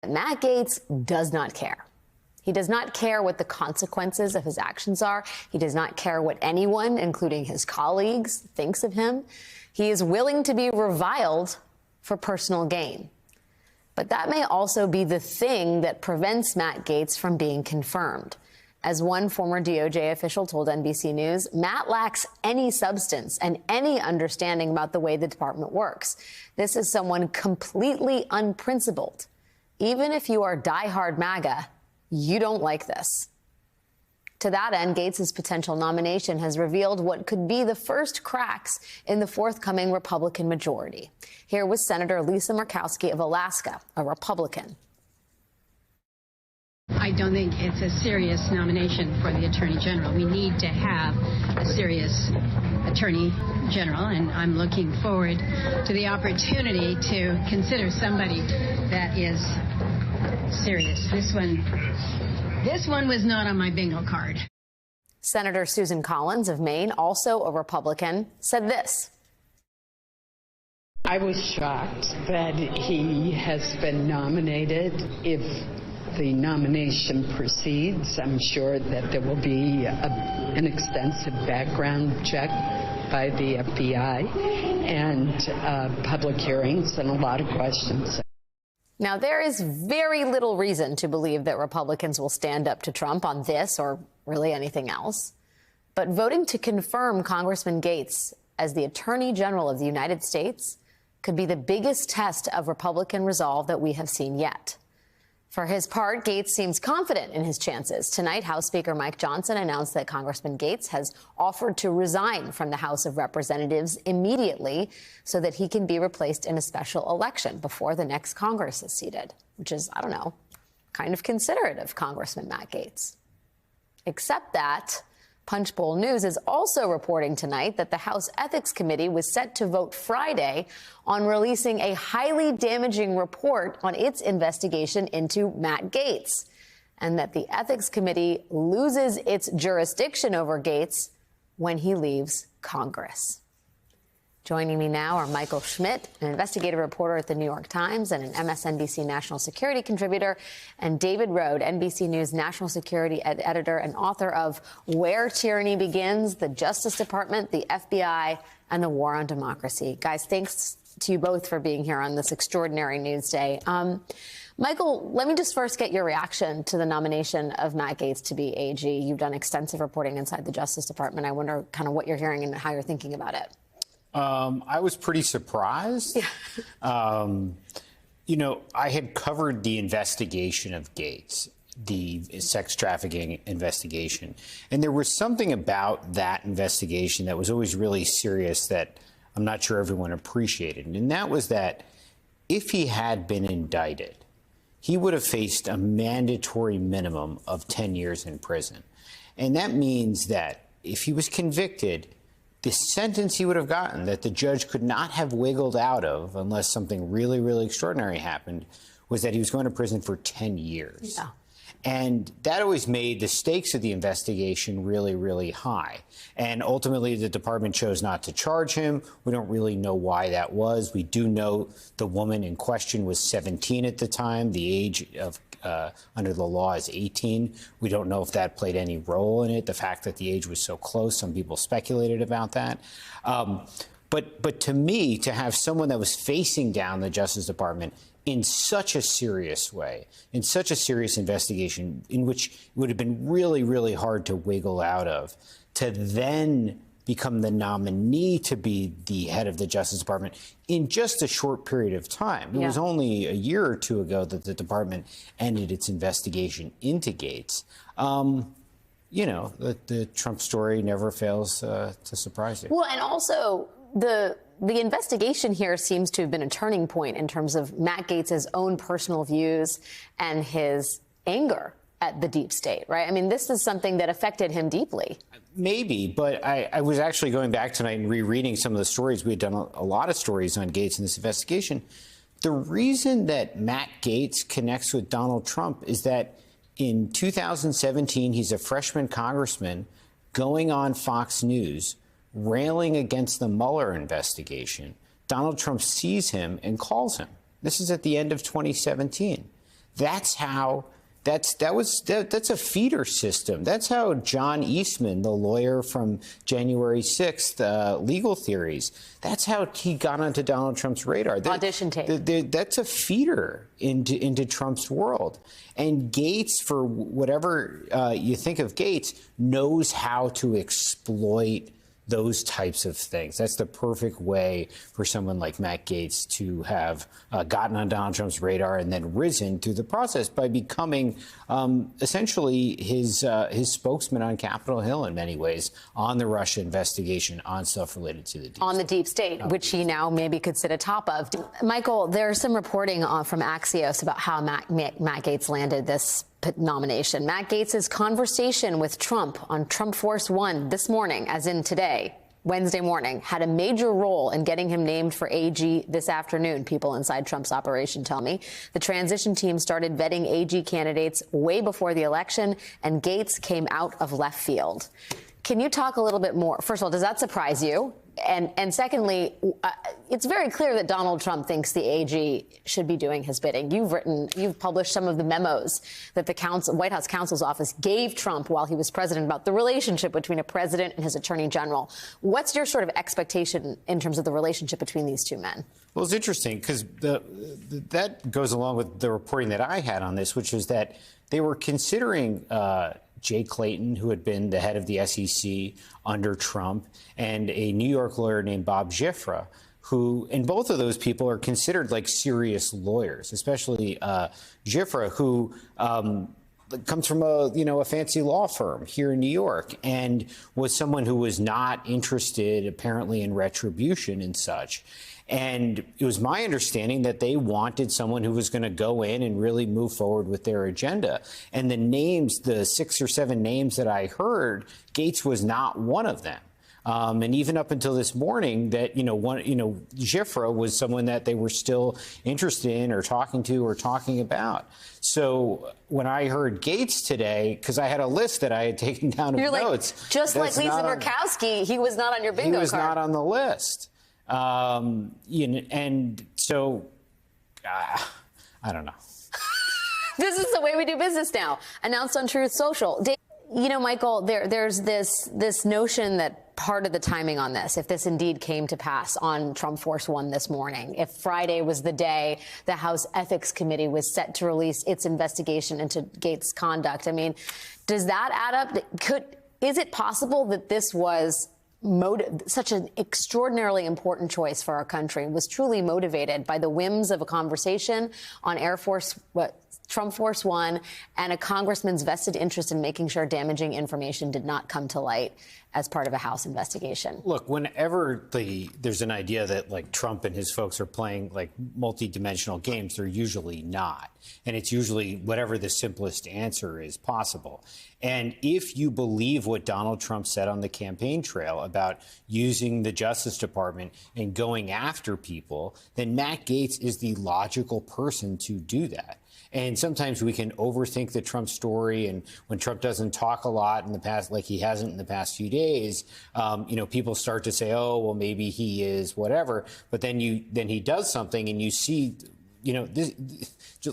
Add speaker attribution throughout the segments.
Speaker 1: Matt Gaetz does not care. He does not care what the consequences of his actions are. He does not care what anyone, including his colleagues, thinks of him. He is willing to be reviled for personal gain. But that may also be the thing that prevents Matt Gaetz from being confirmed. As one former DOJ official told NBC News, Matt lacks any substance and any understanding about the way the department works. This is someone completely unprincipled. Even if you are diehard MAGA, you don't like this. To that end, Gaetz's potential nomination has revealed what could be the first cracks in the forthcoming Republican majority. Here was Senator Lisa Murkowski of Alaska, a Republican.
Speaker 2: I don't think it's a serious nomination for the Attorney General. We need to have a serious Attorney General, and I'm looking forward to the opportunity to consider somebody that is serious. This one was not on my bingo card.
Speaker 1: Senator Susan Collins of Maine, also a Republican, said this.
Speaker 3: I was shocked that he has been nominated. If the nomination proceeds, I'm sure that there will be an extensive background check by the FBI and public hearings and a lot of questions.
Speaker 1: Now, there is very little reason to believe that Republicans will stand up to Trump on this or really anything else. But voting to confirm Congressman Gaetz as the Attorney General of the United States could be the biggest test of Republican resolve that we have seen yet. For his part, Gaetz seems confident in his chances. Tonight, House Speaker Mike Johnson announced that Congressman Gaetz has offered to resign from the House of Representatives immediately so that he can be replaced in a special election before the next Congress is seated, which is, I don't know, kind of considerate of Congressman Matt Gaetz. Except that Punchbowl News is also reporting tonight that the House Ethics Committee was set to vote Friday on releasing a highly damaging report on its investigation into Matt Gaetz, and that the Ethics Committee loses its jurisdiction over Gaetz when he leaves Congress. Joining me now are Michael Schmidt, an investigative reporter at the New York Times and an MSNBC national security contributor, and David Rohde, NBC News national security editor and author of Where Tyranny Begins, the Justice Department, the FBI, and the War on Democracy. Guys, thanks to you both for being here on this extraordinary news day. Michael, let me just first get your reaction to the nomination of Matt Gaetz to be AG. You've done extensive reporting inside the Justice Department. I wonder kind of what you're hearing and how you're thinking about it.
Speaker 4: I was pretty surprised. You know, I had covered the investigation of Gaetz, the sex trafficking investigation, and there was something about that investigation that was always really serious that I'm not sure everyone appreciated. And that was that if he had been indicted, he would have faced a mandatory minimum of 10 years in prison. And that means that if he was convicted, the sentence he would have gotten that the judge could not have wiggled out of unless something really, really extraordinary happened was that he was going to prison for 10 years. Yeah. And that always made the stakes of the investigation really, really high. And ultimately, the department chose not to charge him. We don't really know why that was. We do know the woman in question was 17 at the time. The age of under the law is 18. We don't know if that played any role in it. The fact that the age was so close, some people speculated about that. But to me, to have someone that was facing down the Justice Department in such a serious way, in such a serious investigation, in which it would have been really, really hard to wiggle out of, to then become the nominee to be the head of the Justice Department in just a short period of time. It was only a year or two ago that the department ended its investigation into Gaetz. You know, the Trump story never fails to surprise you.
Speaker 1: Well, and also the investigation here seems to have been a turning point in terms of Matt Gaetz's own personal views and his anger at the deep state, right? I mean, this is something that affected him deeply.
Speaker 4: Maybe, but I was actually going back tonight and rereading some of the stories. We had done a lot of stories on Gaetz in this investigation. The reason that Matt Gaetz connects with Donald Trump is that in 2017, he's a freshman congressman going on Fox News, railing against the Mueller investigation. Donald Trump sees him and calls him. This is at the end of 2017. That's how. That's a feeder system. That's how John Eastman, the lawyer from January 6th, Legal Theories, that's how he got onto Donald Trump's radar.
Speaker 1: Audition tape.
Speaker 4: That's a feeder into Trump's world. And Gates, for whatever you think of Gates, knows how to exploit those types of things. That's the perfect way for someone like Matt Gaetz to have gotten on Donald Trump's radar and then risen through the process by becoming essentially his spokesman on Capitol Hill in many ways on the Russia investigation, on stuff related to the deep
Speaker 1: on the deep state, which he now maybe could sit atop of. Michael, there's some reporting from Axios about how Matt Gaetz landed this nomination. Matt Gaetz's conversation with Trump on Trump Force One this morning, as in today, Wednesday morning, had a major role in getting him named for AG this afternoon, people inside Trump's operation tell me. The transition team started vetting AG candidates way before the election, and Gaetz came out of left field. Can you talk a little bit more? First of all, does that surprise you? And secondly, it's very clear that Donald Trump thinks the AG should be doing his bidding. You've published some of the memos that the White House counsel's office gave Trump while he was president about the relationship between a president and his attorney general. What's your sort of expectation in terms of the relationship between these two men?
Speaker 4: Well, it's interesting because that goes along with the reporting that I had on this, which is that they were considering Jay Clayton, who had been the head of the SEC under Trump, and a New York lawyer named Bob Giffra, who, and both of those people are considered like serious lawyers, especially Giffra, who comes from a fancy law firm here in New York and was someone who was not interested, apparently, in retribution and such. And it was my understanding that they wanted someone who was going to go in and really move forward with their agenda. And the names, the 6 or 7 names that I heard, Gaetz was not one of them. And even up until this morning, that Giffra was someone that they were still interested in or talking to or talking about. So when I heard Gaetz today, because I had a list that I had taken down of notes,
Speaker 1: just like Lisa Murkowski, he was not on your bingo card.
Speaker 4: He was not on the list. And so I don't know.
Speaker 1: This is the way we do business now. Announced on Truth Social. Michael, there's this notion that part of the timing on this, if this indeed came to pass on Trump Force One this morning, if Friday was the day the House Ethics Committee was set to release its investigation into Gaetz' conduct, I mean, does that add up? Is it possible that this was such an extraordinarily important choice for our country was truly motivated by the whims of a conversation on Trump Force One and a congressman's vested interest in making sure damaging information did not come to light as part of a House investigation?
Speaker 4: Look, whenever there's an idea that like Trump and his folks are playing like multi-dimensional games, they're usually not. And it's usually whatever the simplest answer is possible. And if you believe what Donald Trump said on the campaign trail about using the Justice Department and going after people, then Matt Gaetz is the logical person to do that. And sometimes we can overthink the Trump story. And when Trump doesn't talk a lot in the past, like he hasn't in the past few days, people start to say, oh, well, maybe he is whatever. But then he does something and you see,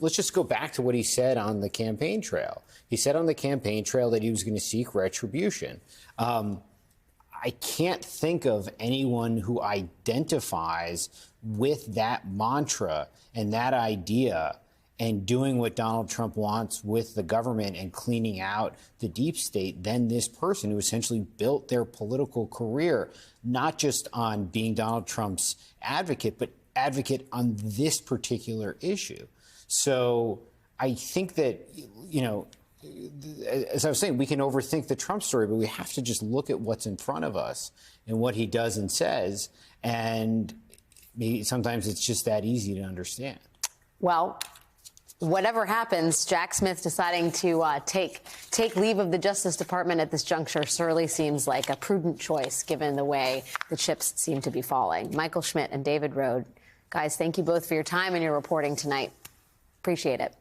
Speaker 4: let's just go back to what he said on the campaign trail. He said on the campaign trail that he was going to seek retribution. I can't think of anyone who identifies with that mantra and that idea and doing what Donald Trump wants with the government and cleaning out the deep state than this person who essentially built their political career, not just on being Donald Trump's advocate, but advocate on this particular issue. So I think that, as I was saying, we can overthink the Trump story, but we have to just look at what's in front of us and what he does and says. And maybe sometimes it's just that easy to understand.
Speaker 1: Well, whatever happens, Jack Smith deciding to take leave of the Justice Department at this juncture surely seems like a prudent choice, given the way the chips seem to be falling. Michael Schmidt and David Rohde, guys, thank you both for your time and your reporting tonight. Appreciate it.